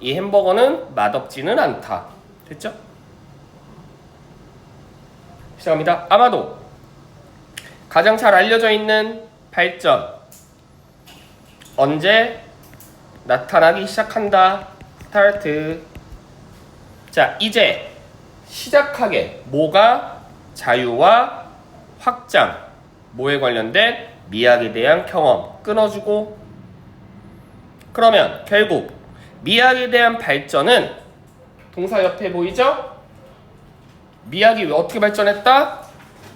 이 햄버거는 맛없지는 않다. 됐죠? 시작합니다. 아마도 가장 잘 알려져 있는 발전 언제 나타나기 시작한다. 스타트. 자, 이제 시작하게 뭐가 자유와 확장 뭐에 관련된 미학에 대한 경험 끊어주고, 그러면 결국 미학에 대한 발전은 동사 옆에 보이죠? 미학이 어떻게 발전했다?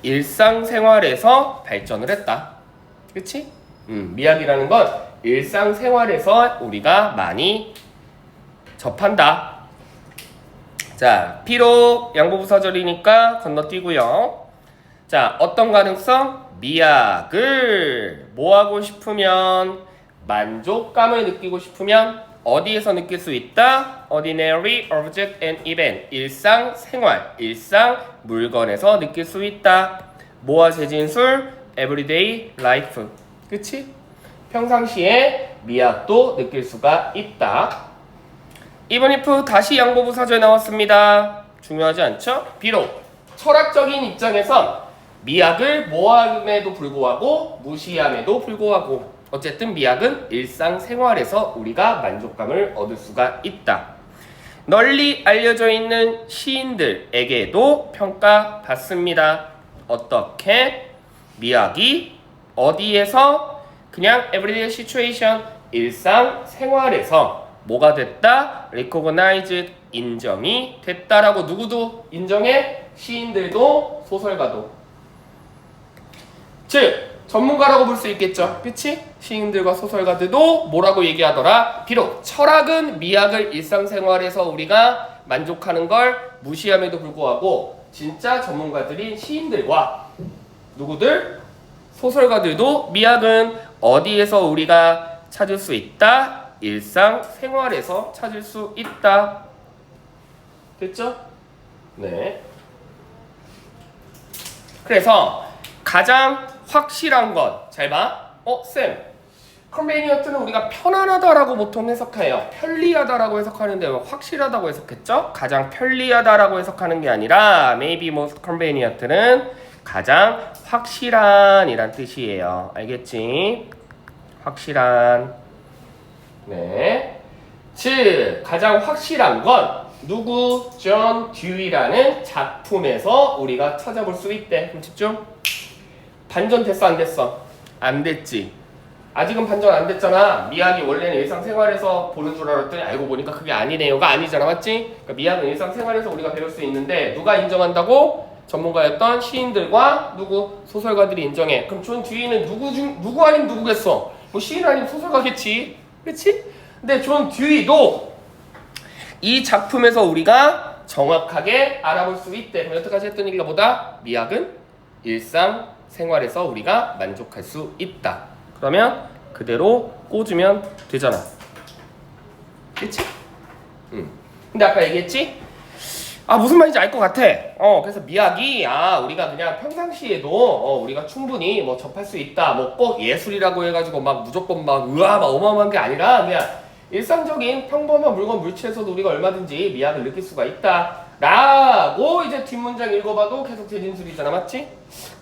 일상생활에서 발전을 했다. 그치? 미학이라는 건 일상생활에서 우리가 많이 접한다. 자, 비록 양보부사절이니까 건너뛰고요. 자, 어떤 가능성? 미학을 뭐 하고 싶으면, 만족감을 느끼고 싶으면 어디에서 느낄 수 있다? Ordinary object and event. 일상생활, 일상 물건에서 느낄 수 있다. 뭐와 재진술? Everyday life. 그치? 평상시에 미학도 느낄 수가 있다. even if 다시 양보부사절 나왔습니다. 중요하지 않죠? 비록 철학적인 입장에선 미학을 모함에도 불구하고 무시함에도 불구하고 어쨌든 미학은 일상생활에서 우리가 만족감을 얻을 수가 있다. 널리 알려져 있는 시인들에게도 평가받습니다. 어떻게? 미학이 어디에서? 그냥 everyday situation, 일상생활에서 뭐가 됐다? recognized, 인정이 됐다라고 누구도 인정해? 시인들도 소설가도. 즉 전문가라고 볼 수 있겠죠. 그치? 시인들과 소설가들도 뭐라고 얘기하더라? 비록 철학은 미학을 일상생활에서 우리가 만족하는 걸 무시함에도 불구하고 진짜 전문가들인 시인들과 누구들? 소설가들도 미학은 어디에서 우리가 찾을 수 있다? 일상생활에서 찾을 수 있다. 됐죠? 네. 그래서 가장 확실한 것, 잘 봐. 쌤, 컨베니언트는 우리가 편안하다라고 보통 해석해요. 편리하다라고 해석하는데 왜 확실하다고 해석했죠? 가장 편리하다라고 해석하는 게 아니라 maybe most convenient는 가장 확실한 이란 뜻이에요. 알겠지? 확실한. 네. 즉 가장 확실한 건 누구? 존 듀이라는 작품에서 우리가 찾아볼 수 있대. 그럼 집중. 반전 됐어 안 됐어? 안 됐지. 아직은 반전 안 됐잖아. 미학이 원래는 일상생활에서 보는 줄 알았더니 알고 보니까 그게 아니네요가 아니잖아. 맞지? 그러니까 미학은 일상생활에서 우리가 배울 수 있는데 누가 인정한다고? 전문가였던 시인들과 누구? 소설가들이 인정해. 그럼 존 듀이는 누구 아니면 누구겠어? 뭐 시인 아니면 소설가겠지. 그치? 근데 존 듀이도 이 작품에서 우리가 정확하게 알아볼 수 있대. 그럼 여태까지 했던 얘기가 뭐다? 미학은 일상생활에서 우리가 만족할 수 있다. 그러면 그대로 꽂으면 되잖아. 그치? 근데 아까 얘기했지? 무슨 말인지 알 것 같아. 그래서 미학이 우리가 그냥 평상시에도 우리가 충분히 뭐 접할 수 있다. 뭐 꼭 예술이라고 해가지고 막 무조건 막 어마어마한 게 아니라 그냥 일상적인 평범한 물건 물체에서도 우리가 얼마든지 미학을 느낄 수가 있다. 라고 이제 뒷문장 읽어봐도 계속 재진술이잖아. 맞지?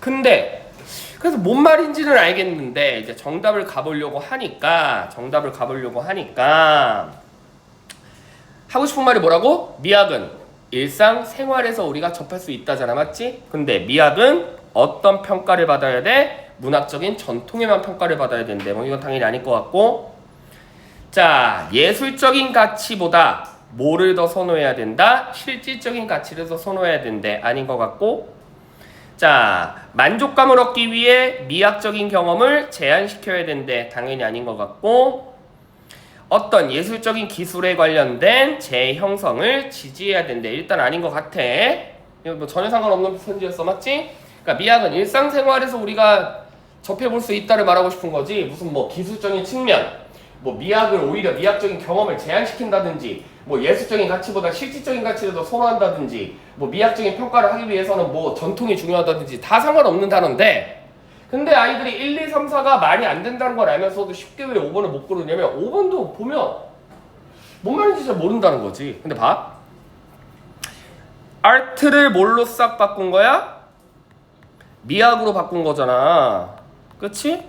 근데 그래서 뭔 말인지는 알겠는데 이제 정답을 가보려고 하니까 하고 싶은 말이 뭐라고? 미학은 일상생활에서 우리가 접할 수 있다잖아. 맞지? 근데 미학은 어떤 평가를 받아야 돼? 문학적인 전통에만 평가를 받아야 된대. 뭐 이건 당연히 아닐 것 같고. 자, 예술적인 가치보다 뭐를 더 선호해야 된다? 실질적인 가치를 더 선호해야 된대. 아닌 것 같고. 자, 만족감을 얻기 위해 미학적인 경험을 제한시켜야 된대. 당연히 아닌 것 같고. 어떤 예술적인 기술에 관련된 재형성을 지지해야 된대. 일단 아닌 것 같아. 이거 뭐 전혀 상관없는 편지였어. 맞지? 그러니까 미학은 일상생활에서 우리가 접해볼 수 있다를 말하고 싶은 거지. 무슨 뭐 기술적인 측면, 뭐 미학을 오히려 미학적인 경험을 제한시킨다든지, 뭐 예술적인 가치보다 실질적인 가치를 더 선호한다든지, 뭐 미학적인 평가를 하기 위해서는 뭐 전통이 중요하다든지 다 상관없는 단어인데, 근데 아이들이 1, 2, 3, 4가 말이 안 된다는 걸 알면서도 쉽게 왜 5번을 못 고르냐면 5번도 보면 뭔 말인지 잘 모른다는 거지. 근데 봐. art를 뭘로 싹 바꾼 거야? 미학으로 바꾼 거잖아. 그치?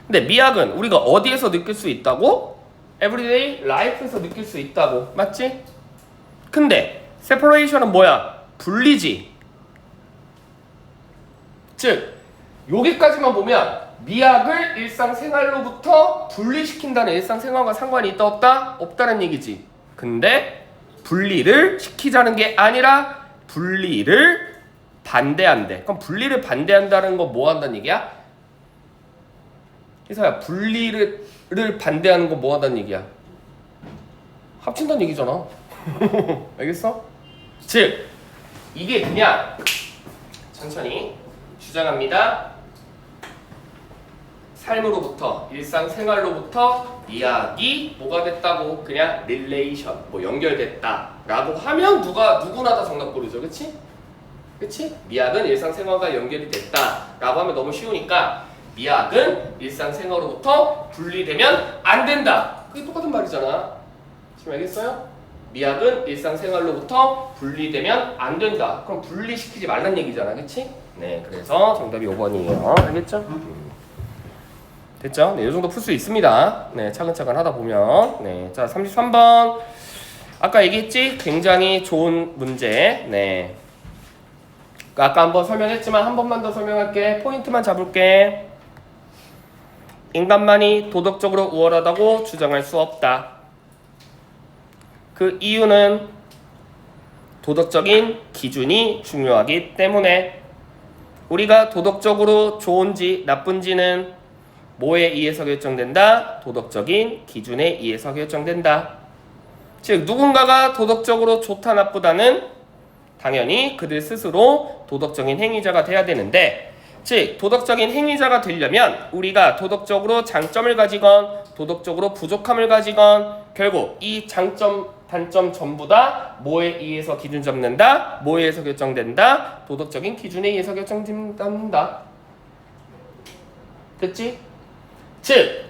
근데 미학은 우리가 어디에서 느낄 수 있다고? everyday life에서 느낄 수 있다고. 맞지? 근데 separation은 뭐야? 분리지. 즉 여기까지만 보면 미학을 일상생활로부터 분리시킨다는 일상생활과 상관이 있다 없다? 없다는 얘기지. 근데 분리를 시키자는 게 아니라 분리를 반대한대. 그럼 분리를 반대한다는 거 뭐 한다는 얘기야? 희서야, 분리를 반대하는 거 뭐 한다는 얘기야? 합친다는 얘기잖아. 알겠어? 즉 이게 그냥 천천히 주장합니다. 삶으로부터 일상생활로부터 미학이 뭐가 됐다고? 그냥 릴레이션, 뭐 연결됐다 라고 하면 누구나 다 정답 고르죠. 그치? 그치? 미학은 일상생활과 연결이 됐다 라고 하면 너무 쉬우니까 미학은 일상생활로부터 분리되면 안 된다. 그게 똑같은 말이잖아. 지금 알겠어요? 미학은 일상생활로부터 분리되면 안 된다. 그럼 분리시키지 말란 얘기잖아. 그치? 네, 그래서 정답이 5번이에요. 알겠죠? 됐죠? 네, 이 정도 풀 수 있습니다. 네, 차근차근 하다 보면. 네, 자, 33번. 아까 얘기했지? 굉장히 좋은 문제. 네. 아까 한번 설명했지만 한 번만 더 설명할게. 포인트만 잡을게. 인간만이 도덕적으로 우월하다고 주장할 수 없다. 그 이유는 도덕적인 기준이 중요하기 때문에. 우리가 도덕적으로 좋은지 나쁜지는 뭐에 의해서 결정된다? 도덕적인 기준에 의해서 결정된다. 즉 누군가가 도덕적으로 좋다 나쁘다는 당연히 그들 스스로 도덕적인 행위자가 돼야 되는데, 즉 도덕적인 행위자가 되려면 우리가 도덕적으로 장점을 가지건 도덕적으로 부족함을 가지건 결국 이 장점 단점 전부 다 뭐에 의해서 기준 잡는다? 뭐에 의해서 결정된다? 도덕적인 기준에 의해서 결정된다. 됐지? 즉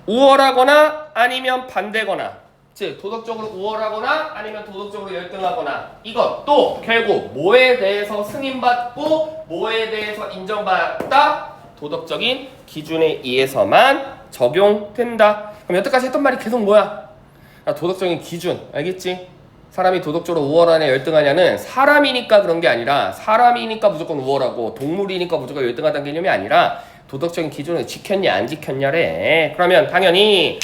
우월하거나 아니면 반대거나, 즉 도덕적으로 우월하거나 아니면 도덕적으로 열등하거나, 이것도 결국 뭐에 대해서 승인받고 뭐에 대해서 인정받다? 도덕적인 기준에 의해서만 적용된다. 그럼 여태까지 했던 말이 계속 뭐야? 도덕적인 기준, 알겠지? 사람이 도덕적으로 우월하냐 열등하냐는 사람이니까 그런 게 아니라, 사람이니까 무조건 우월하고 동물이니까 무조건 열등하다는 개념이 아니라 도덕적인 기준을 지켰냐 안 지켰냐래. 그러면 당연히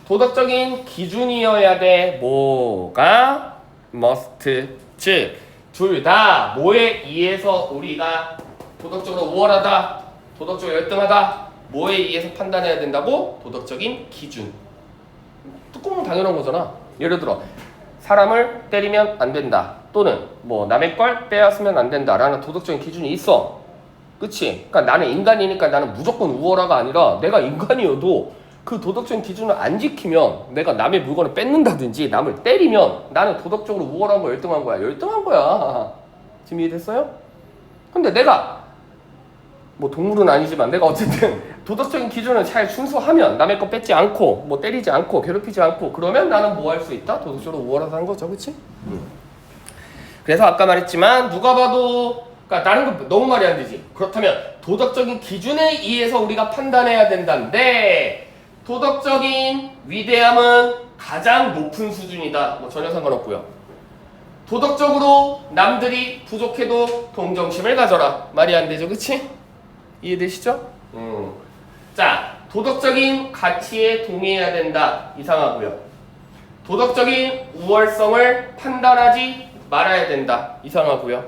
도덕적인 기준이어야 돼. 뭐가? must. 즉 둘 다 뭐에 의해서 우리가 도덕적으로 우월하다, 도덕적으로 열등하다, 뭐에 의해서 판단해야 된다고? 도덕적인 기준. 뚜껑은 당연한 거잖아. 예를 들어 사람을 때리면 안 된다, 또는 뭐 남의 걸 빼앗으면 안 된다라는 도덕적인 기준이 있어. 그치? 그러니까 나는 인간이니까 나는 무조건 우월하가 아니라 내가 인간이어도 그 도덕적인 기준을 안 지키면, 내가 남의 물건을 뺏는다든지 남을 때리면 나는 도덕적으로 우월한 거야 열등한 거야? 열등한 거야. 지금 이해됐어요? 근데 내가 뭐 동물은 아니지만 내가 어쨌든 도덕적인 기준을 잘 준수하면, 남의 거 뺏지 않고 뭐 때리지 않고 괴롭히지 않고, 그러면 나는 뭐 할 수 있다? 도덕적으로 우월하다는 거죠. 그치? 그래서 아까 말했지만 누가 봐도, 그러니까 다른 거 너무 말이 안 되지. 그렇다면 도덕적인 기준에 의해서 우리가 판단해야 된다는데, 도덕적인 위대함은 가장 높은 수준이다. 뭐 전혀 상관없고요. 도덕적으로 남들이 부족해도 동정심을 가져라. 말이 안 되죠. 그치? 이해되시죠? 자, 도덕적인 가치에 동의해야 된다. 이상하고요. 도덕적인 우월성을 판단하지 말아야 된다. 이상하고요.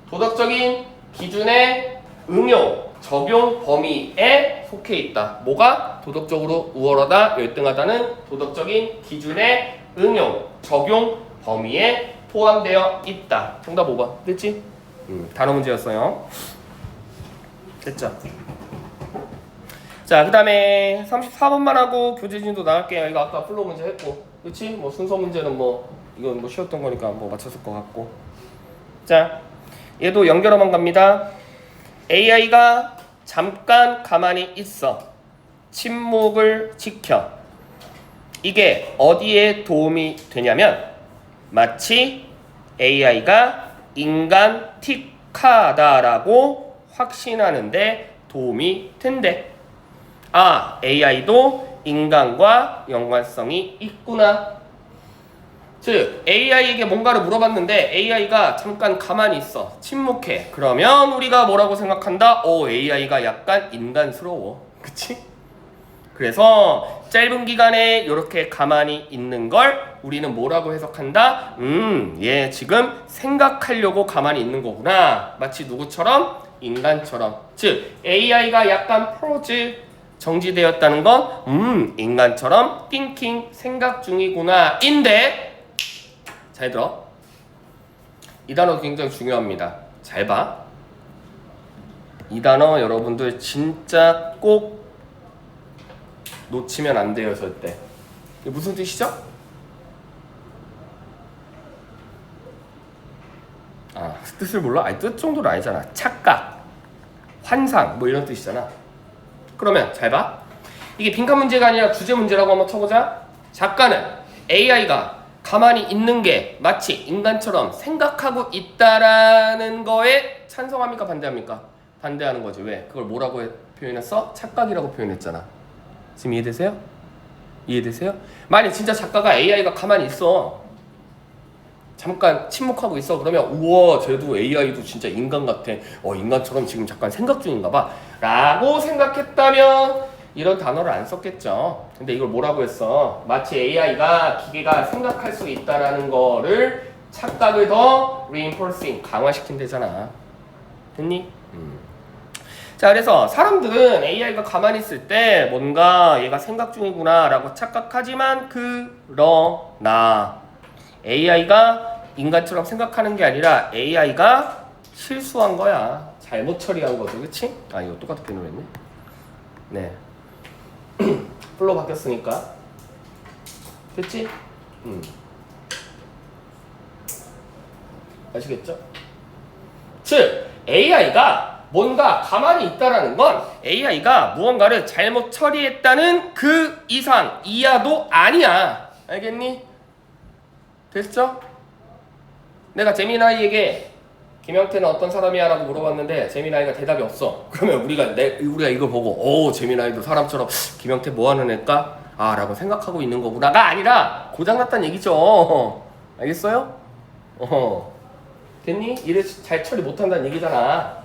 도덕적인 기준의 응용, 적용 범위에 속해 있다. 뭐가? 도덕적으로 우월하다, 열등하다는 도덕적인 기준의 응용, 적용 범위에 포함되어 있다. 정답 5번. 됐지? 단어 문제였어요. 됐죠? 자, 그 다음에 34번만 하고 교재진도 나갈게요. 이거 아까 플로우 문제 했고, 그치? 뭐 순서 문제는 뭐 이건 뭐 쉬웠던 거니까 뭐 맞췄을 것 같고. 자, 얘도 연결어만 갑니다. AI가 잠깐 가만히 있어 침묵을 지켜. 이게 어디에 도움이 되냐면 마치 AI가 인간틱하다라고 확신하는데 도움이 된대. 아, AI도 인간과 연관성이 있구나. 즉 AI에게 뭔가를 물어봤는데 AI가 잠깐 가만히 있어. 침묵해. 그러면 우리가 뭐라고 생각한다? AI가 약간 인간스러워. 그치? 그래서 짧은 기간에 이렇게 가만히 있는 걸 우리는 뭐라고 해석한다? 얘 지금 생각하려고 가만히 있는 거구나. 마치 누구처럼? 인간처럼. 즉 AI가 약간 프로즈 정지되었다는 건 인간처럼 thinking 생각 중이구나 인데 잘 들어. 이 단어 굉장히 중요합니다. 잘 봐. 이 단어 여러분들 진짜 꼭 놓치면 안 돼요, 절대. 이게 무슨 뜻이죠? 아, 뜻을 몰라? 아니, 뜻 정도는 아니잖아. 착각, 환상, 뭐 이런 뜻이잖아. 그러면 잘 봐. 이게 빈칸 문제가 아니라 주제 문제라고 한번 쳐보자. 작가는 AI가 가만히 있는 게 마치 인간처럼 생각하고 있다라는 거에 찬성합니까? 반대합니까? 반대하는 거지. 왜? 그걸 뭐라고 표현했어? 착각이라고 표현했잖아. 지금 이해되세요? 이해되세요? 만약 진짜 작가가 AI가 가만히 있어. 잠깐 침묵하고 있어. 그러면 우와 쟤도 AI도 진짜 인간 같아. 인간처럼 지금 잠깐 생각 중인가 봐. 라고 생각했다면 이런 단어를 안 썼겠죠. 근데 이걸 뭐라고 했어? 마치 AI가 기계가 생각할 수 있다라는 거를 착각을 더 reinforcing 강화시킨대잖아. 됐니? 자, 그래서 사람들은 AI가 가만히 있을 때 뭔가 얘가 생각 중이구나 라고 착각하지만 그러나 AI가 인간처럼 생각하는 게 아니라 AI가 실수한 거야. 잘못 처리한 거죠. 그치? 아, 이거 똑같은 표현을 했네. 네. 풀로 바뀌었으니까. 됐지? 아시겠죠? 즉, AI가 뭔가 가만히 있다라는 건 AI가 무언가를 잘못 처리했다는 그 이상 이하도 아니야. 알겠니? 됐죠? 내가 제미나이에게 김영태는 어떤 사람이야? 라고 물어봤는데 제미나이가 대답이 없어. 그러면 우리가 이걸 보고 제미나이도 사람처럼 김영태 뭐하는 애일까? 아 라고 생각하고 있는 거구나가 아니라 고장났다는 얘기죠. 알겠어요? 됐니? 일을 잘 처리 못한다는 얘기잖아.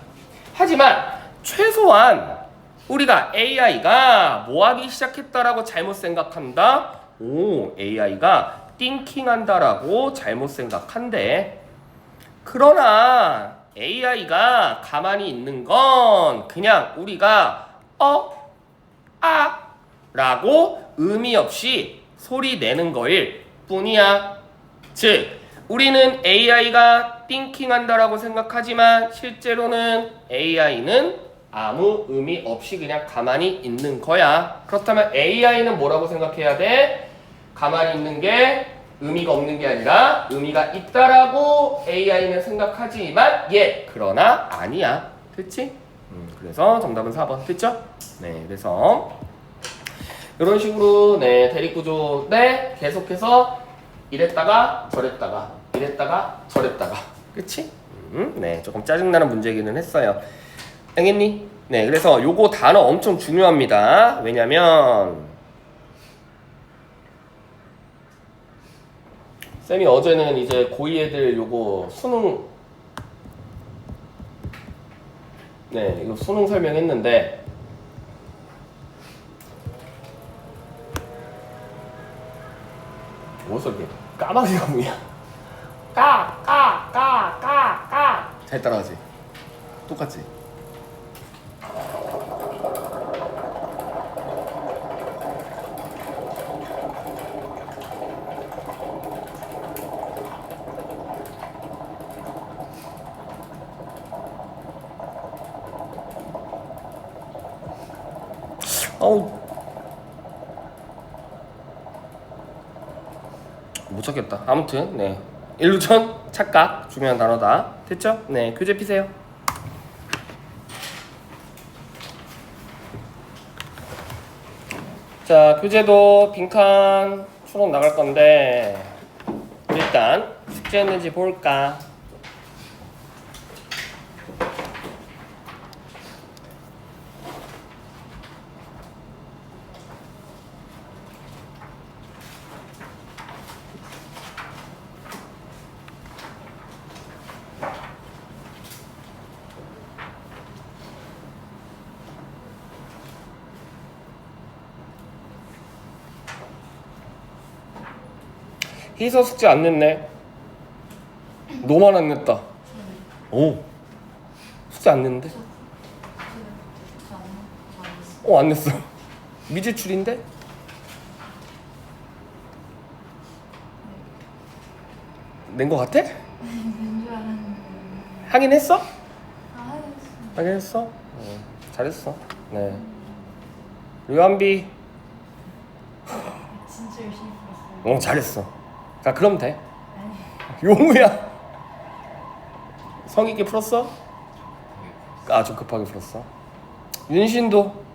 하지만 최소한 우리가 AI가 뭐하기 시작했다라고 잘못 생각한다? AI가 띵킹한다라고 잘못 생각한대. 그러나 AI가 가만히 있는 건 그냥 우리가 라고 의미 없이 소리 내는 거일 뿐이야. 즉 우리는 AI가 띵킹한다라고 생각하지만 실제로는 AI는 아무 의미 없이 그냥 가만히 있는 거야. 그렇다면 AI는 뭐라고 생각해야 돼? 가만히 있는 게 의미가 없는 게 아니라 의미가 있다라고 AI는 생각하지만 그러나 아니야. 됐지? 그래서 정답은 4번. 됐죠? 네, 그래서 이런 식으로 대립구조 계속해서 이랬다가 저랬다가 그치? 네, 조금 짜증나는 문제이기는 했어요. 알겠니? 네, 그래서 요거 단어 엄청 중요합니다. 왜냐면 쌤이 어제는 이제 고2 애들 요거 수능 이거 수능 설명했는데 뭐서 이렇게 까마귀가 뭐야? 잘 따라하지? 똑같지? 못 찾겠다. 아무튼 일루전 착각 중요한 단어다. 됐죠? 네, 교재 피세요. 자, 교재도 빈칸 추론 나갈 건데 일단 숙제했는지 볼까? 희서 숙제 안 냈네. 너만 안 냈다. 오. 숙제 안 냈는데? 안 냈어. 미제출인데? 낸 거 같아? 하긴 했어? 하긴 했어? 잘했어. 네. 류한비. 진짜 열심히 풀었어요. 잘했어. 자, 그럼 돼. 용우야. 성의 있게 풀었어? 좀 급하게 풀었어. 윤신도.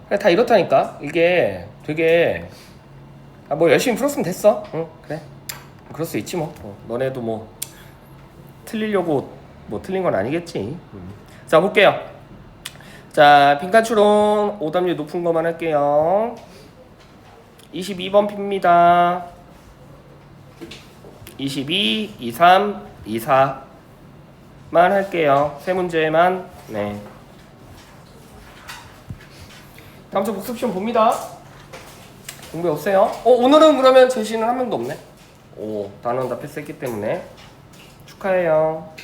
그래, 다 이렇다니까. 이게 되게 뭐 열심히 풀었으면 됐어. 응, 그래. 그럴 수 있지 뭐. 너네도 뭐 틀리려고 뭐 틀린 건 아니겠지. 자, 볼게요. 자, 빈칸 추론 오답률 높은 것만 할게요. 22번 P입니다. 22, 23, 24만 할게요. 세 문제만. 네. 다음 주 복습 시험 봅니다. 공부 없어요? 오늘은 그러면 제시는 한 명도 없네. 단원 다 패스했기 때문에 축하해요.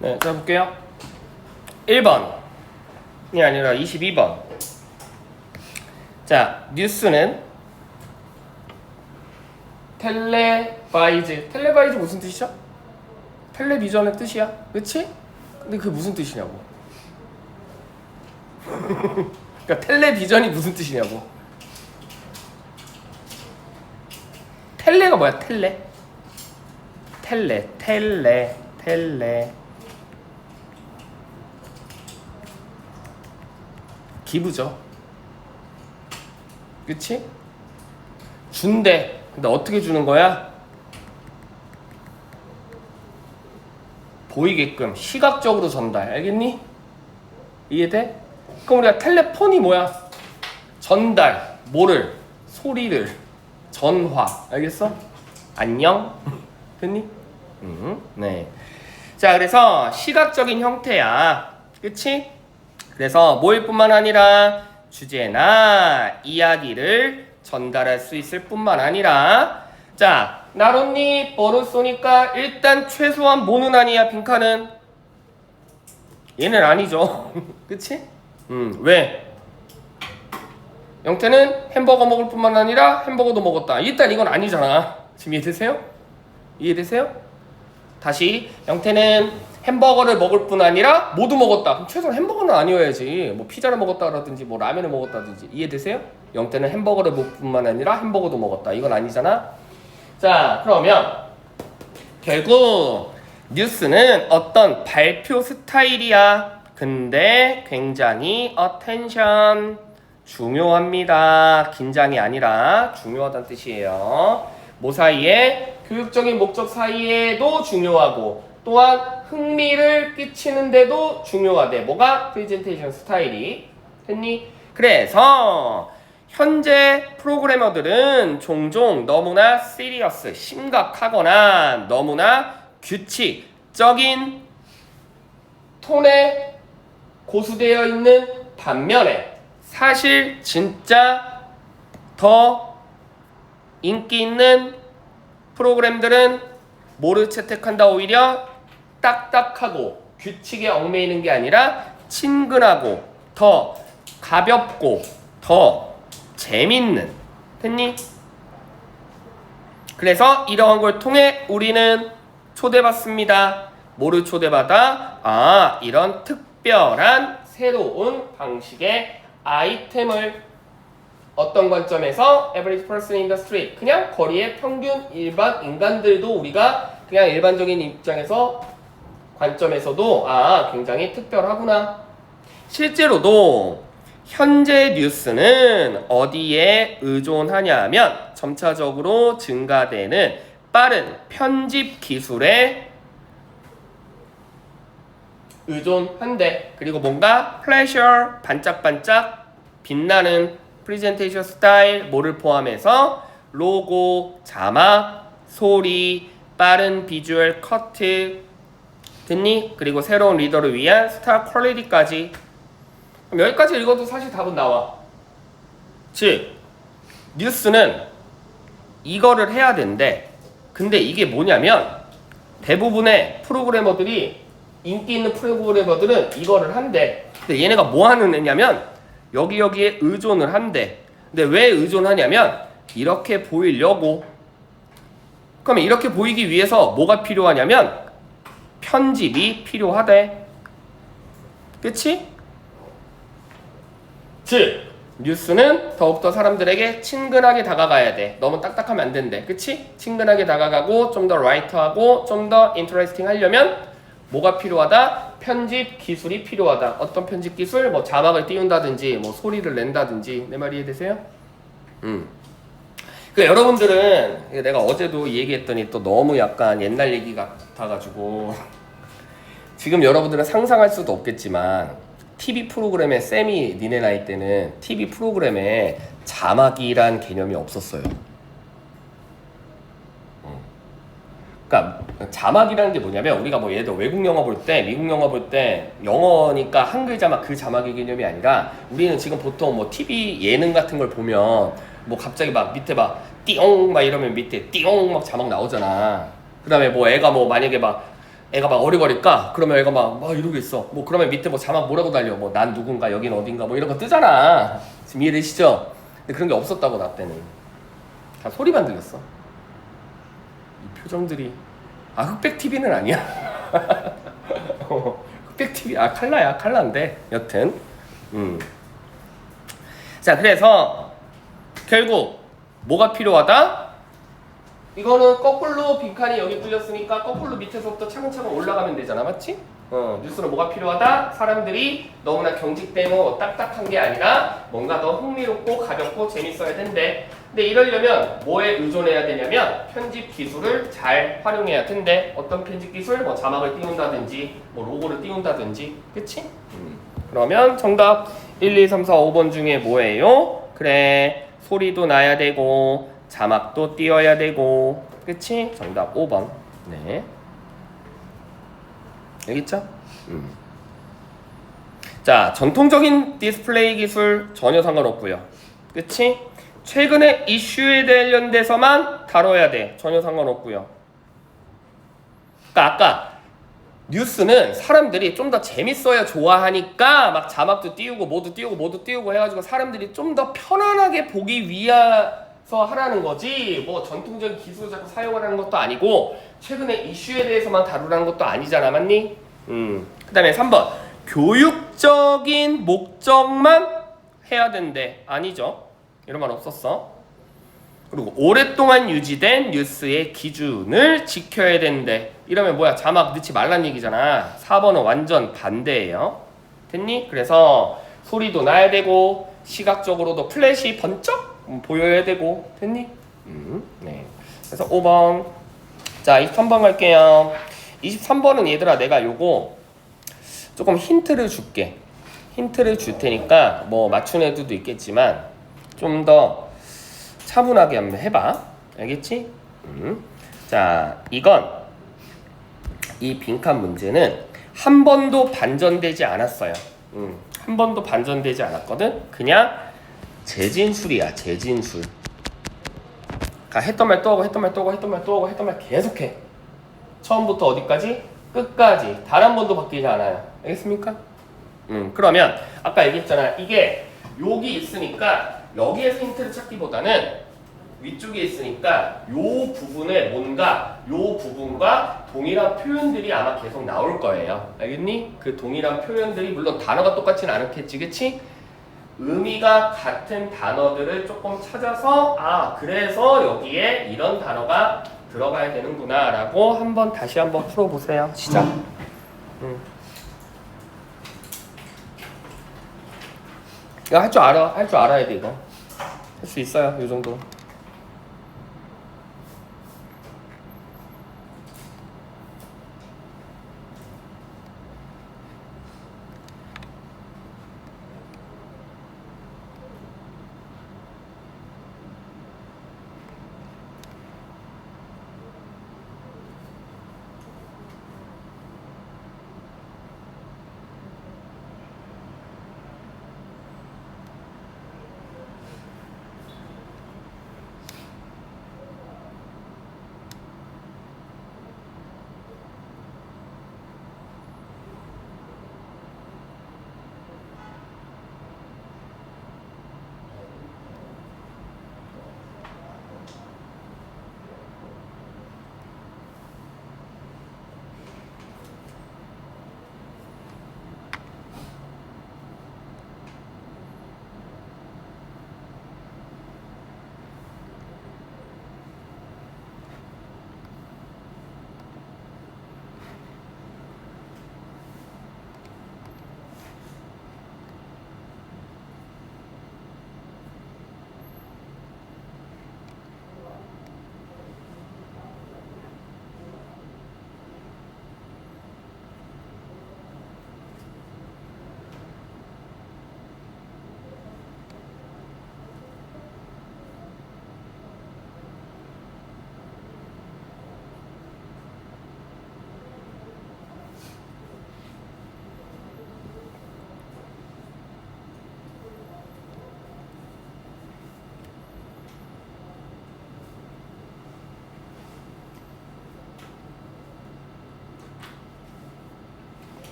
네, 자 볼게요. 1번이 아니라 22번. 자, 뉴스는 텔레바이즈. 텔레바이즈 무슨 뜻이죠? 텔레비전의 뜻이야. 그치? 근데 그게 무슨 뜻이냐고. 그러니까 텔레비전이 무슨 뜻이냐고. 텔레가 뭐야? 텔레. 기부죠. 그치? 준대. 근데 어떻게 주는 거야? 보이게끔 시각적으로 전달. 알겠니? 이해돼? 그럼 우리가 텔레폰이 뭐야? 전달. 뭐를? 소리를. 전화. 알겠어? 안녕? 됐니? 네. 자, 그래서 시각적인 형태야. 그치? 그래서 뭐일 뿐만 아니라 주제나 이야기를 전달할 수 있을 뿐만 아니라, 자, 나론니 버릇 쏘니까 일단 최소한 뭐는 아니야? 빈칸은 얘는 아니죠. 그치? 왜? 영태는 햄버거 먹을 뿐만 아니라 햄버거도 먹었다. 일단 이건 아니잖아. 지금 이해되세요? 이해되세요? 다시, 영태는 햄버거를 먹을 뿐 아니라 모두 먹었다. 그럼 최소한 햄버거는 아니어야지. 뭐 피자를 먹었다라든지 뭐 라면을 먹었다든지. 이해되세요? 영태는 햄버거를 먹을 뿐만 아니라 햄버거도 먹었다. 이건 아니잖아. 자, 그러면 결국 뉴스는 어떤 발표 스타일이야. 근데 굉장히 attention 중요합니다. 긴장이 아니라 중요하다는 뜻이에요. 뭐 사이에? 교육적인 목적 사이에도 중요하고 또한 흥미를 끼치는데도 중요하대. 뭐가? 프레젠테이션 스타일이. 됐니? 그래서 현재 프로그래머들은 종종 너무나 시리어스, 심각하거나 너무나 규칙적인 톤에 고수되어 있는 반면에 사실 진짜 더 인기 있는 프로그램들은 뭐를 채택한다? 오히려 딱딱하고 규칙에 얽매이는 게 아니라 친근하고 더 가볍고 더 재밌는. 됐니? 그래서 이러한 걸 통해 우리는 초대받습니다. 뭐를 초대받아? 이런 특별한 새로운 방식의 아이템을 어떤 관점에서 average person in the street, 그냥 거리의 평균 일반 인간들도 우리가 그냥 일반적인 입장에서 관점에서도 굉장히 특별하구나. 실제로도 현재 뉴스는 어디에 의존하냐면 점차적으로 증가되는 빠른 편집 기술에 의존한대. 그리고 뭔가 플래셔, 반짝반짝 빛나는 프레젠테이션 스타일, 뭐를 포함해서 로고, 자막, 소리, 빠른 비주얼 커트. 됐니? 그리고 새로운 리더를 위한 스타 퀄리티까지. 여기까지 읽어도 사실 답은 나와. 즉 뉴스는 이거를 해야 되는데, 근데 이게 뭐냐면 대부분의 프로그래머들이, 인기 있는 프로그래머들은 이거를 한대. 근데 얘네가 뭐 하는 애냐면 여기에 의존을 한대. 근데 왜 의존하냐면 이렇게 보이려고. 그러면 이렇게 보이기 위해서 뭐가 필요하냐면 편집이 필요하대. 그치? 즉 뉴스는 더욱더 사람들에게 친근하게 다가가야 돼. 너무 딱딱하면 안 된대. 그치? 친근하게 다가가고 좀 더 라이트하고 좀 더 인터레스팅 하려면 뭐가 필요하다? 편집 기술이 필요하다. 어떤 편집 기술? 뭐 자막을 띄운다든지 뭐 소리를 낸다든지. 내 말 이해되세요? 그 여러분들은, 내가 어제도 얘기했더니 또 너무 약간 옛날 얘기 같아가지고 지금 여러분들은 상상할 수도 없겠지만 TV 프로그램에, 쌤이 니네 나이 때는 TV 프로그램에 자막이란 개념이 없었어요. 그러니까 자막이라는 게 뭐냐면 우리가 뭐 예를 들어 외국 영화 볼 때, 미국 영화 볼 때 영어니까 한글 자막, 그 자막의 개념이 아니라 우리는 지금 보통 뭐 TV 예능 같은 걸 보면 뭐 갑자기 막 밑에 막 띠용 막 이러면 밑에 띠용 막 자막 나오잖아. 그 다음에 뭐 애가 뭐 만약에 막 애가 막 어리버릴까? 그러면 애가 막 이러고 있어. 뭐 그러면 밑에 뭐 자막 뭐라고 달려? 뭐 난 누군가, 여긴 어딘가, 뭐 이런 거 뜨잖아. 지금 이해되시죠? 근데 그런 게 없었다고, 나 때는. 다 소리만 들렸어. 이 표정들이. 흑백 TV는 아니야. 흑백 TV, 칼라야, 칼라인데. 여튼. 자, 그래서 결국 뭐가 필요하다? 이거는 거꾸로 빈칸이 여기 뚫렸으니까 거꾸로 밑에서부터 차근차근 올라가면 되잖아. 맞지? 뉴스는 뭐가 필요하다? 사람들이 너무나 경직되고 딱딱한 게 아니라 뭔가 더 흥미롭고 가볍고 재밌어야 된대. 근데 이러려면 뭐에 의존해야 되냐면 편집 기술을 잘 활용해야 된대. 어떤 편집 기술? 뭐 자막을 띄운다든지 뭐 로고를 띄운다든지. 그치? 그러면 정답 1, 2, 3, 4, 5번 중에 뭐예요? 그래, 소리도 나야 되고 자막도 띄워야 되고. 그치? 정답 5번. 네, 여기 있죠? 자, 전통적인 디스플레이 기술 전혀 상관없고요. 그치? 최근에 이슈에 관련돼서만 다뤄야 돼. 전혀 상관없고요. 그러니까 아까 뉴스는 사람들이 좀 더 재밌어야 좋아하니까 막 자막도 띄우고 모두 띄우고 해가지고 사람들이 좀 더 편안하게 보기 위해서 하라는 거지, 뭐 전통적인 기술을 자꾸 사용하라는 것도 아니고 최근에 이슈에 대해서만 다루라는 것도 아니잖아. 맞니? 그 다음에 3번 교육적인 목적만 해야 된대. 아니죠. 이런 말 없었어. 그리고 오랫동안 유지된 뉴스의 기준을 지켜야 되는데 이러면 뭐야? 자막 넣지 말란 얘기잖아. 4번은 완전 반대예요. 됐니? 그래서 소리도 나야 되고 시각적으로도 플래시 번쩍 보여야 되고. 됐니? 네. 그래서 5번. 자, 23번 갈게요. 23번은 얘들아 내가 요거 조금 힌트를 줄게. 힌트를 줄 테니까 뭐 맞춘 애들도 있겠지만 좀 더 차분하게 한번 해봐. 알겠지? 자, 이건 이 빈칸 문제는 한 번도 반전되지 않았어요. 한 번도 반전되지 않았거든. 그냥 재진술이야. 재진술. 그러니까 했던 말 또 하고 했던 말 또 하고 했던 말 또 하고 했던 말 계속해. 처음부터 어디까지? 끝까지. 단 한 번도 바뀌지 않아요. 알겠습니까? 그러면 아까 얘기했잖아. 이게 여기 있으니까 여기에서 힌트를 찾기보다는 위쪽에 있으니까 요 부분에 뭔가 요 부분과 동일한 표현들이 아마 계속 나올 거예요. 알겠니? 그 동일한 표현들이 물론 단어가 똑같지는 않겠지, 그치? 의미가 같은 단어들을 조금 찾아서 그래서 여기에 이런 단어가 들어가야 되는구나 라고 다시 한번 풀어보세요. 시작. 이거 할 줄 알아야 돼. 이거 할 수 있어요. 이 정도.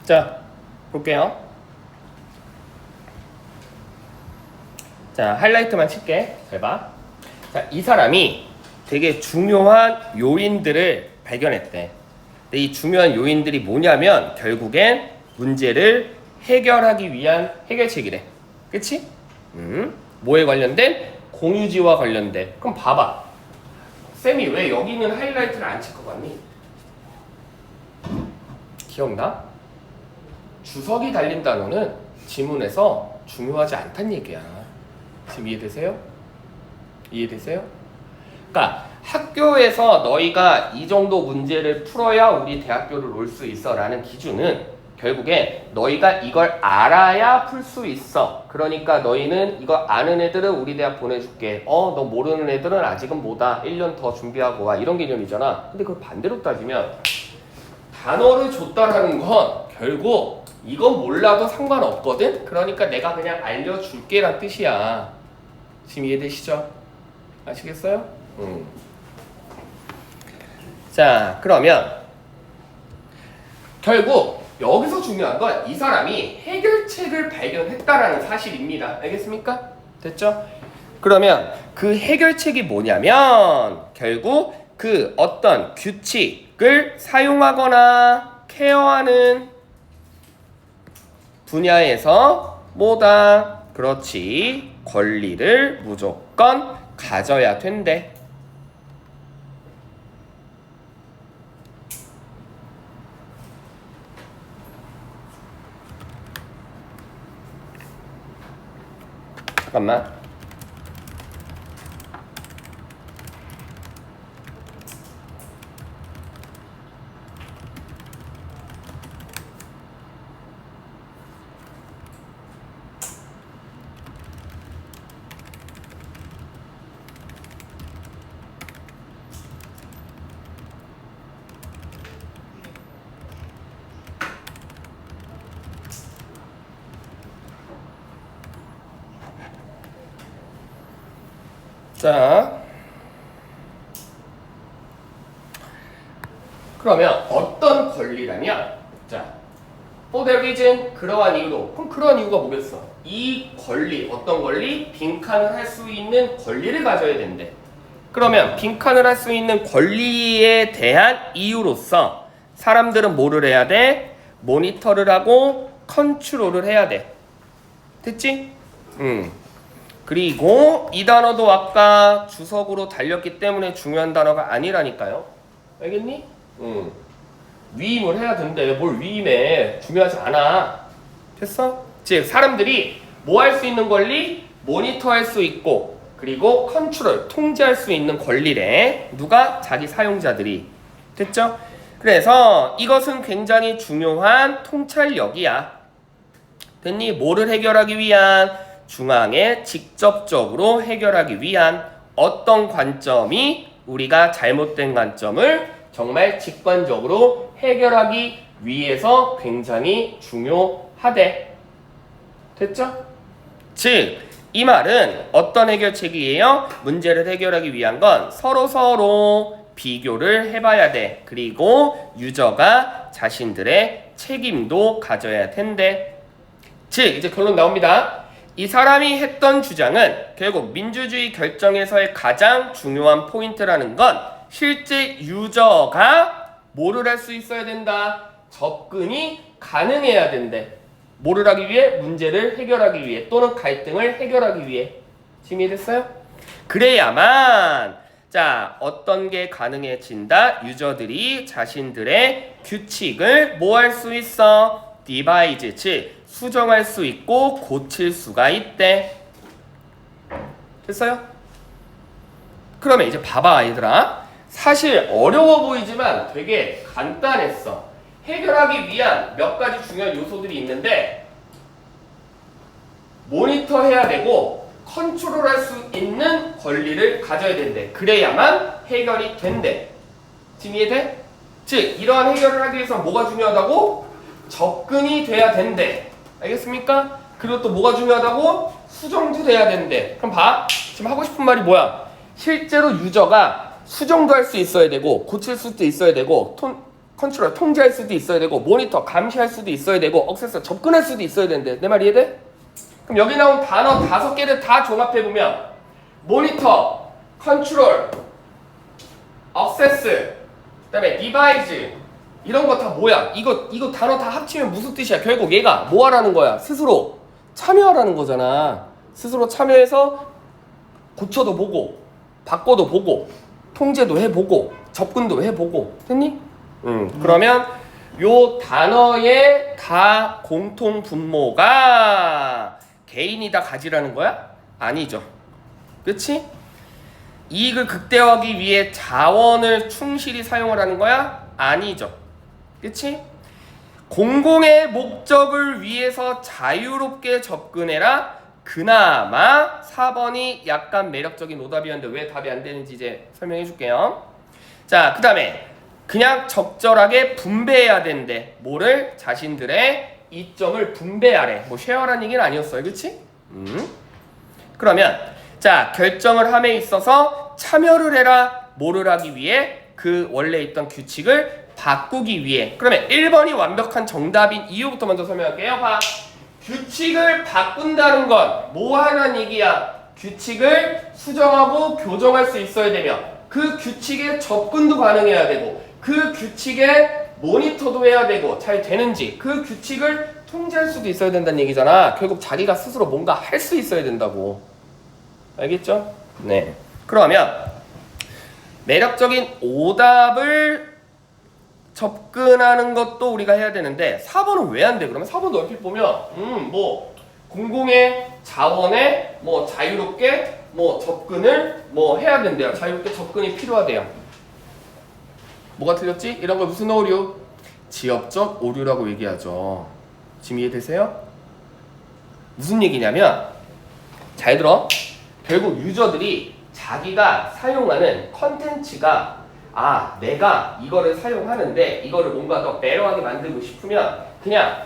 자, 볼게요. 자, 하이라이트만 칠게. 잘 봐. 자, 이 사람이 되게 중요한 요인들을 발견했대. 근데 이 중요한 요인들이 뭐냐면 결국엔 문제를 해결하기 위한 해결책이래. 그치? 뭐에 관련된? 공유지와 관련된. 그럼 봐봐. 쌤이 왜 여기는 하이라이트를 안 칠 것 같니? 기억나? 주석이 달린 단어는 지문에서 중요하지 않단 얘기야. 지금 이해되세요? 이해되세요? 그러니까 학교에서 너희가 이 정도 문제를 풀어야 우리 대학교를 올 수 있어 라는 기준은 결국에 너희가 이걸 알아야 풀 수 있어. 그러니까 너희는 이거 아는 애들은 우리 대학 보내줄게. 너 모르는 애들은 아직은 뭐다. 1년 더 준비하고 와. 이런 개념이잖아. 근데 그걸 반대로 따지면 단어를 줬다라는 건 결국 이건 몰라도 상관없거든? 그러니까 내가 그냥 알려줄게 란 뜻이야. 지금 이해되시죠? 아시겠어요? 자, 그러면 결국 여기서 중요한 건 이 사람이 해결책을 발견했다라는 사실입니다. 알겠습니까? 됐죠? 그러면 그 해결책이 뭐냐면 결국 그 어떤 규칙을 사용하거나 케어하는 분야에서 뭐다? 그렇지. 권리를 무조건 가져야 된대. 잠깐만. 자, 그러면 어떤 권리라면, 자, for that reason, 그러한 이유로. 그럼 그러한 이유가 뭐겠어? 이 권리, 어떤 권리? 빈칸을 할 수 있는 권리를 가져야 된대. 그러면 빈칸을 할 수 있는 권리에 대한 이유로서 사람들은 뭐를 해야 돼? 모니터를 하고 컨트롤을 해야 돼. 됐지? 그리고 이 단어도 아까 주석으로 달렸기 때문에 중요한 단어가 아니라니까요. 알겠니? 위임을 해야 된대. 뭘 위임해? 중요하지 않아. 됐어? 즉 사람들이 뭐 할 수 있는 권리? 모니터할 수 있고 그리고 컨트롤, 통제할 수 있는 권리래. 누가? 자기 사용자들이. 됐죠? 그래서 이것은 굉장히 중요한 통찰력이야. 됐니? 뭐를 해결하기 위한? 중앙에 직접적으로 해결하기 위한 어떤 관점이 우리가 잘못된 관점을 정말 직관적으로 해결하기 위해서 굉장히 중요하대. 됐죠? 즉, 이 말은 어떤 해결책이에요? 문제를 해결하기 위한 건 서로 비교를 해봐야 돼. 그리고 유저가 자신들의 책임도 가져야 된대. 즉, 이제 결론 나옵니다. 이 사람이 했던 주장은 결국 민주주의 결정에서의 가장 중요한 포인트라는 건 실제 유저가 뭐를 할 수 있어야 된다? 접근이 가능해야 된대. 뭐를 하기 위해? 문제를 해결하기 위해 또는 갈등을 해결하기 위해. 지금 이해됐어요? 그래야만 자 어떤 게 가능해진다? 유저들이 자신들의 규칙을 뭐 할 수 있어? 디바이즈, 즉 수정할 수 있고 고칠 수가 있대. 됐어요? 그러면 이제 봐봐 얘들아. 사실 어려워 보이지만 되게 간단했어. 해결하기 위한 몇 가지 중요한 요소들이 있는데 모니터해야 되고 컨트롤할 수 있는 권리를 가져야 된대. 그래야만 해결이 된대. 지금 이해돼? 즉 이러한 해결을 하기 위해서 뭐가 중요하다고? 접근이 돼야 된대. 알겠습니까? 그리고 또 뭐가 중요하다고? 수정도 돼야 된대. 그럼 봐. 지금 하고 싶은 말이 뭐야? 실제로 유저가 수정도 할 수 있어야 되고 고칠 수도 있어야 되고 컨트롤 통제할 수도 있어야 되고 모니터 감시할 수도 있어야 되고 억세서 접근할 수도 있어야 되는데 내 말 이해돼? 그럼 여기 나온 단어 5개를 다 종합해보면 모니터, 컨트롤, 억세스, 그다음에 디바이스 이런 거 다 뭐야? 이거 단어 다 합치면 무슨 뜻이야? 결국 얘가 뭐 하라는 거야? 스스로 참여하라는 거잖아. 스스로 참여해서 고쳐도 보고 바꿔도 보고 통제도 해보고 접근도 해보고 됐니? 그러면 요 단어의 다 공통 분모가 개인이 다 가지라는 거야? 아니죠. 그치? 이익을 극대화하기 위해 자원을 충실히 사용하라는 거야? 아니죠. 그치? 공공의 목적을 위해서 자유롭게 접근해라. 그나마 4번이 약간 매력적인 오답이었는데 왜 답이 안 되는지 이제 설명해 줄게요. 자, 그 다음에 그냥 적절하게 분배해야 된대. 뭐를? 자신들의 이점을 분배하래. 뭐 쉐어라는 얘기는 아니었어요. 그치? 그러면 자, 결정을 함에 있어서 참여를 해라. 뭐를 하기 위해? 그 원래 있던 규칙을 바꾸기 위해. 그러면 1번이 완벽한 정답인 이유부터 먼저 설명할게요. 봐. 규칙을 바꾼다는 건 뭐 하는 얘기야? 규칙을 수정하고 교정할 수 있어야 되며 그 규칙에 접근도 가능해야 되고 그 규칙에 모니터도 해야 되고 잘 되는지 그 규칙을 통제할 수도 있어야 된다는 얘기잖아. 결국 자기가 스스로 뭔가 할 수 있어야 된다고. 알겠죠? 네. 그러면 매력적인 오답을 접근하는 것도 우리가 해야 되는데 4번은 왜 안 돼? 그러면 4번도 얼핏 보면 뭐 공공의 자원에 뭐 자유롭게 뭐 접근을 뭐 해야 된대요. 자유롭게 접근이 필요하대요. 뭐가 틀렸지? 이런 걸 무슨 오류? 지역적 오류라고 얘기하죠. 지금 이해되세요? 무슨 얘기냐면 잘 들어. 결국 유저들이 자기가 사용하는 컨텐츠가 내가 이거를 사용하는데 이거를 뭔가 더 베러하게 만들고 싶으면 그냥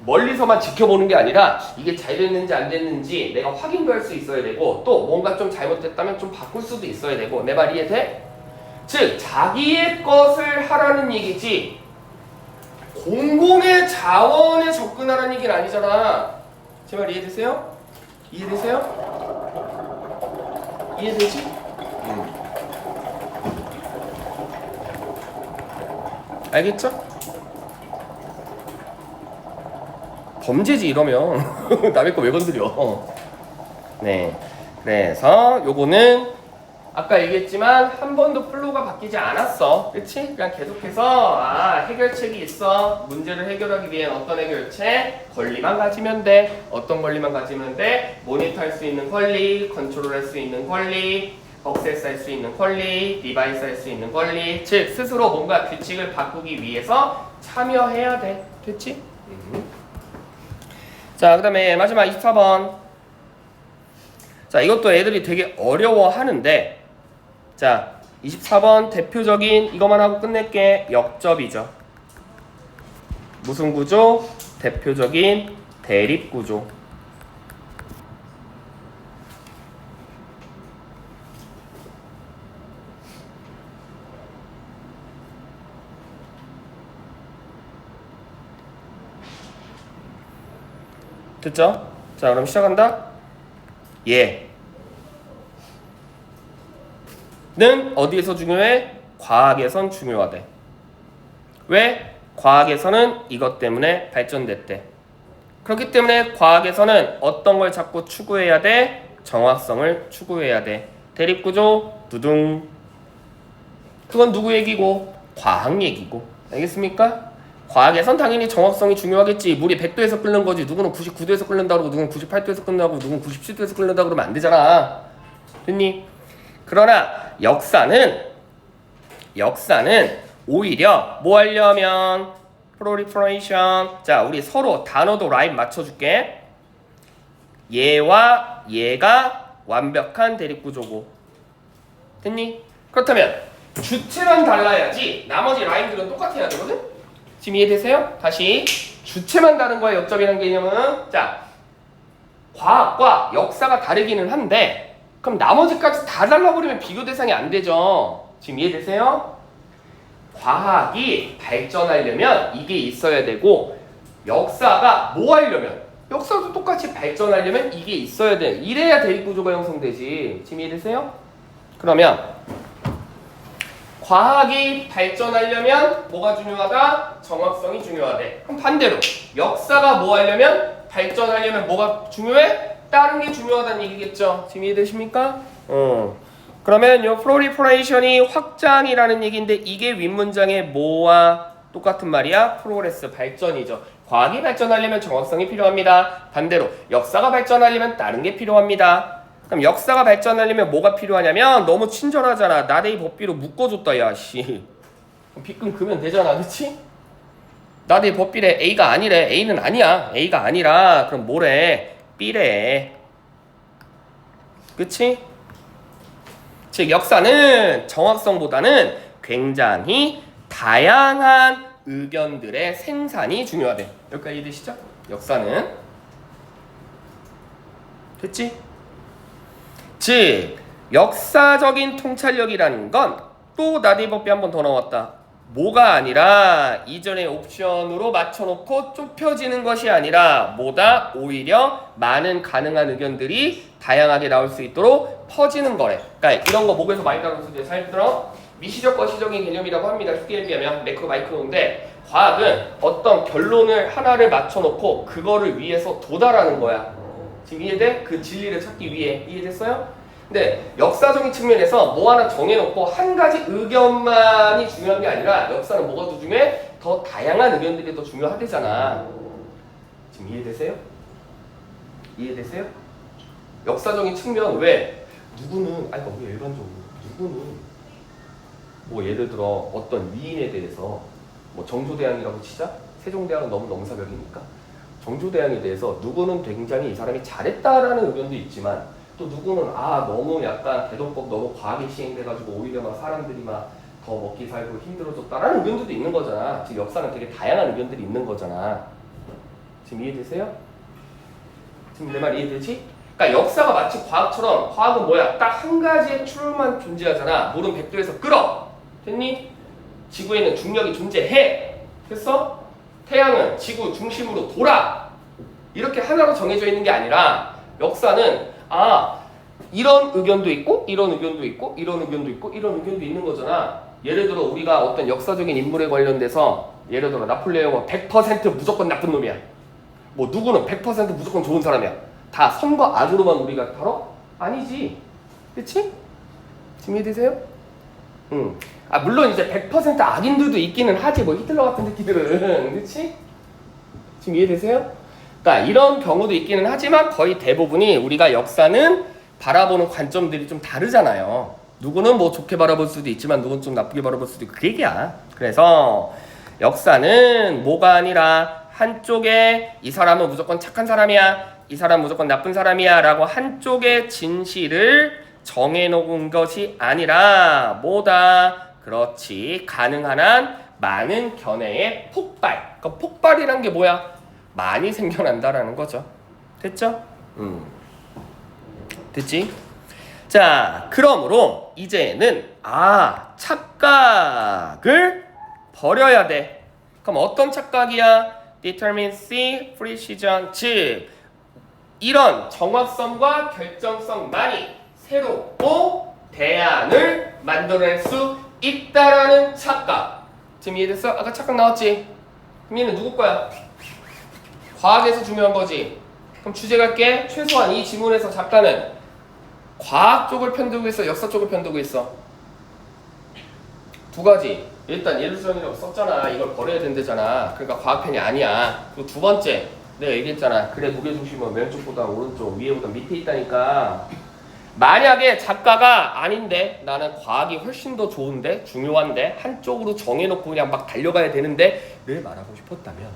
멀리서만 지켜보는 게 아니라 이게 잘 됐는지 안 됐는지 내가 확인도 할 수 있어야 되고 또 뭔가 좀 잘못됐다면 좀 바꿀 수도 있어야 되고 내 말 이해돼? 즉 자기의 것을 하라는 얘기지 공공의 자원에 접근하라는 얘기는 아니잖아. 제 말 이해되세요? 이해되세요? 이해되지? 알겠죠? 범죄지 이러면 남의 거 왜 건드려? 네, 그래서 요거는 아까 얘기했지만 한 번도 플로우가 바뀌지 않았어. 그치? 그냥 계속해서 해결책이 있어. 문제를 해결하기 위해 어떤 해결책? 권리만 가지면 돼. 어떤 권리만 가지면 돼? 모니터 할 수 있는 권리, 컨트롤 할 수 있는 권리, 억세스 할 수 있는 권리, 디바이스 할 수 있는 권리. 즉 스스로 뭔가 규칙을 바꾸기 위해서 참여해야 돼. 됐지? 자, 그 다음에 마지막 24번. 자, 이것도 애들이 되게 어려워하는데 자, 24번 대표적인 이것만 하고 끝낼게. 역접이죠. 무슨 구조? 대표적인 대립구조. 됐죠? 자, 그럼 시작한다. 는 어디에서 중요해? 과학에선 중요하대. 왜? 과학에서는 이것 때문에 발전됐대. 그렇기 때문에 과학에서는 어떤 걸 자꾸 추구해야 돼? 정확성을 추구해야 돼. 대립구조 두둥. 그건 누구 얘기고? 과학 얘기고. 알겠습니까? 과학에선 당연히 정확성이 중요하겠지. 물이 100도에서 끓는 거지. 누구는 99도에서 끓는다 그러고 누구는 98도에서 끓는다고 누구는 97도에서 끓는다 그러면 안 되잖아. 됐니? 그러나 역사는 오히려 뭐 하려면 proliferation. 자, 우리 서로 단어도 라인 맞춰줄게. 얘와 얘가 완벽한 대립구조고. 됐니? 그렇다면 주체만 달라야지 나머지 라인들은 똑같아야 되거든? 지금 이해되세요? 다시 주체만 다른 거야. 역접이라는 개념은. 자, 과학과 역사가 다르기는 한데 그럼 나머지까지 다 달라버리면 비교 대상이 안 되죠. 지금 이해되세요? 과학이 발전하려면 이게 있어야 되고 역사가 뭐 하려면 역사도 똑같이 발전하려면 이게 있어야 돼. 이래야 대립구조가 형성되지. 지금 이해되세요? 그러면 과학이 발전하려면 뭐가 중요하다? 정확성이 중요하대. 그럼 반대로 역사가 뭐 하려면 발전하려면 뭐가 중요해? 다른 게 중요하다는 얘기겠죠. 지금 이해되십니까? 그러면 요 프로리퍼레이션이 확장이라는 얘기인데 이게 윗문장의 뭐와 똑같은 말이야? 프로그레스 발전이죠. 과학이 발전하려면 정확성이 필요합니다. 반대로 역사가 발전하려면 다른 게 필요합니다. 그럼 역사가 발전하려면 뭐가 필요하냐면 너무 친절하잖아. 나대이 법비로 묶어줬다 야씨. 빗금 그면 되잖아. 그치? 나대이 법비래. A가 아니래. A는 아니야. A가 아니라 그럼 뭐래? B래. 그치? 즉 역사는 정확성보다는 굉장히 다양한 의견들의 생산이 중요하대. 여기까지 이해되시죠? 역사는 됐지? 즉 역사적인 통찰력이라는 건 또 나대이 법비 한 번 더 나왔다. 뭐가 아니라 이전의 옵션으로 맞춰놓고 좁혀지는 것이 아니라 뭐다? 오히려 많은 가능한 의견들이 다양하게 나올 수 있도록 퍼지는 거래. 그러니까 이런 거 목에서 많이 다뤄서 이제 잘 들어? 미시적 거시적인 개념이라고 합니다. 쉽게 얘기하면 매크로 마이크로인데 과학은 어떤 결론을 하나를 맞춰놓고 그거를 위해서 도달하는 거야. 지금 이해돼? 그 진리를 찾기 위해. 이해됐어요? 근데 역사적인 측면에서 뭐 하나 정해놓고 한 가지 의견만이 중요한 게 아니라 역사는 뭐가 더 중요해? 더 다양한 의견들이 더 중요하대잖아. 지금 이해되세요? 이해되세요? 역사적인 측면 왜? 누구는 아니 그러니까 우리 일반적으로 누구는 뭐 예를 들어 어떤 위인에 대해서 뭐 정조대왕이라고 치자? 세종대왕은 너무 넘사벽이니까 정조대왕에 대해서 누구는 굉장히 이 사람이 잘했다라는 의견도 있지만 또 누구는 너무 약간 대동법 너무 과하게 시행돼가지고 오히려 막 사람들이 막 더 먹기 살고 힘들어졌다라는 의견들도 있는 거잖아. 지금 역사는 되게 다양한 의견들이 있는 거잖아. 지금 이해되세요? 지금 내 말 이해되지? 그러니까 역사가 마치 과학처럼 과학은 뭐야? 딱 한 가지의 truth만 존재하잖아. 물은 백도에서 끓어. 됐니? 지구에는 중력이 존재해. 됐어? 태양은 지구 중심으로 돌아. 이렇게 하나로 정해져 있는 게 아니라 역사는 이런 의견도 있고 이런 의견도 있고 이런 의견도 있고 이런 의견도 있는 거잖아. 예를 들어 우리가 어떤 역사적인 인물에 관련돼서 예를 들어 나폴레옹은 100% 무조건 나쁜 놈이야. 뭐 누구는 100% 무조건 좋은 사람이야. 다 선과 악으로만 우리가 다뤄? 아니지. 그치? 지금 이해되세요? 물론 이제 100% 악인들도 있기는 하지. 뭐 히틀러 같은 새끼들은. 그치? 지금 이해되세요? 그러니까 이런 경우도 있기는 하지만 거의 대부분이 우리가 역사는 바라보는 관점들이 좀 다르잖아요. 누구는 뭐 좋게 바라볼 수도 있지만 누구는 좀 나쁘게 바라볼 수도 있고 그 얘기야. 그래서 역사는 뭐가 아니라 한쪽에 이 사람은 무조건 착한 사람이야, 이 사람은 무조건 나쁜 사람이야 라고 한쪽의 진실을 정해놓은 것이 아니라 뭐다? 그렇지, 가능한 한 많은 견해의 폭발. 그러니까 폭발이란 게 뭐야? 많이 생겨난다라는 거죠. 됐죠? 됐지? 자, 그러므로 이제는 착각을 버려야 돼. 그럼 어떤 착각이야? determinacy, precision, 즉 이런 정확성과 결정성만이 새롭고 대안을 만들어낼 수 있다라는 착각. 지금 이해됐어? 아까 착각 나왔지? 그럼 얘는 누구 거야? 과학에서 중요한 거지. 그럼 주제 갈게. 최소한 이 지문에서 작가는 과학 쪽을 편들고 있어, 역사 쪽을 편들고 있어. 두 가지. 일단 예루살렘이라고 썼잖아. 이걸 버려야 된대잖아. 그러니까 과학편이 아니야. 그리고 두 번째, 내가 얘기했잖아. 그래 무게중심은 왼쪽보다 오른쪽, 위에보다 밑에 있다니까. 만약에 작가가 아닌데 나는 과학이 훨씬 더 좋은데 중요한데 한쪽으로 정해놓고 그냥 막 달려가야 되는데 를 말하고 싶었다면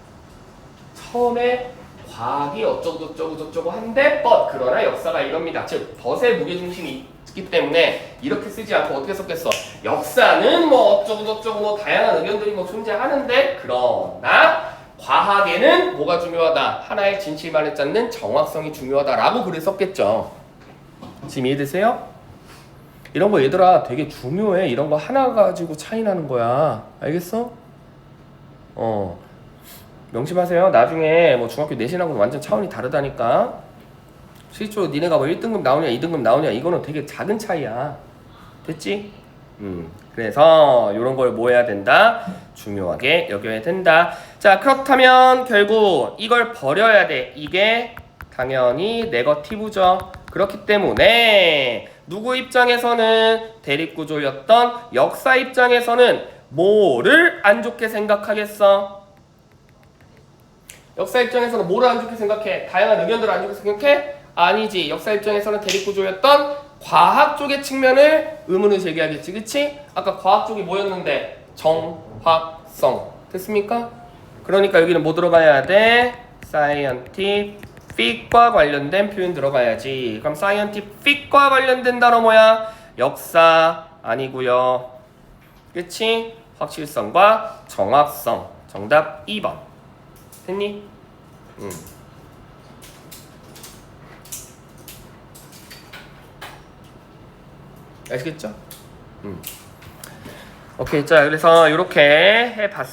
처음에 과학이 어쩌고 한데 그러나 역사가 이럽니다. 즉 덫의 무게중심이 있기 때문에 이렇게 쓰지 않고 어떻게 썼겠어? 역사는 뭐 어쩌고 뭐 다양한 의견들이 뭐 존재하는데 그러나 과학에는 뭐가 중요하다? 하나의 진실만을 찾는 정확성이 중요하다라고 글을 썼겠죠. 지금 이해되세요? 이런 거 얘들아 되게 중요해. 이런 거 하나 가지고 차이 나는 거야. 알겠어? 명심하세요. 나중에 뭐 중학교 내신하고는 완전 차원이 다르다니까. 실제로 니네가 뭐 1등급 나오냐 2등급 나오냐 이거는 되게 작은 차이야. 됐지? 그래서 이런 걸 뭐 해야 된다? 중요하게 여겨야 된다. 자, 그렇다면 결국 이걸 버려야 돼. 이게 당연히 네거티브죠. 그렇기 때문에 누구 입장에서는 대립구조였던 역사 입장에서는 뭐를 안 좋게 생각하겠어? 역사 입장에서는 뭐를 안 좋게 생각해? 다양한 의견들을 안 좋게 생각해? 아니지. 역사 입장에서는 대립구조였던 과학 쪽의 측면을 의문을 제기하겠지. 그치? 아까 과학 쪽이 뭐였는데? 정확성. 됐습니까? 그러니까 여기는 뭐 들어가야 돼? scientific과 관련된 표현 들어가야지. 그럼 scientific과 관련된 단어 뭐야? 역사 아니고요. 그치? 확실성과 정확성. 정답 2번. 됐니? 아시겠죠? 오케이. 자, 그래서 이렇게 해봤습니다.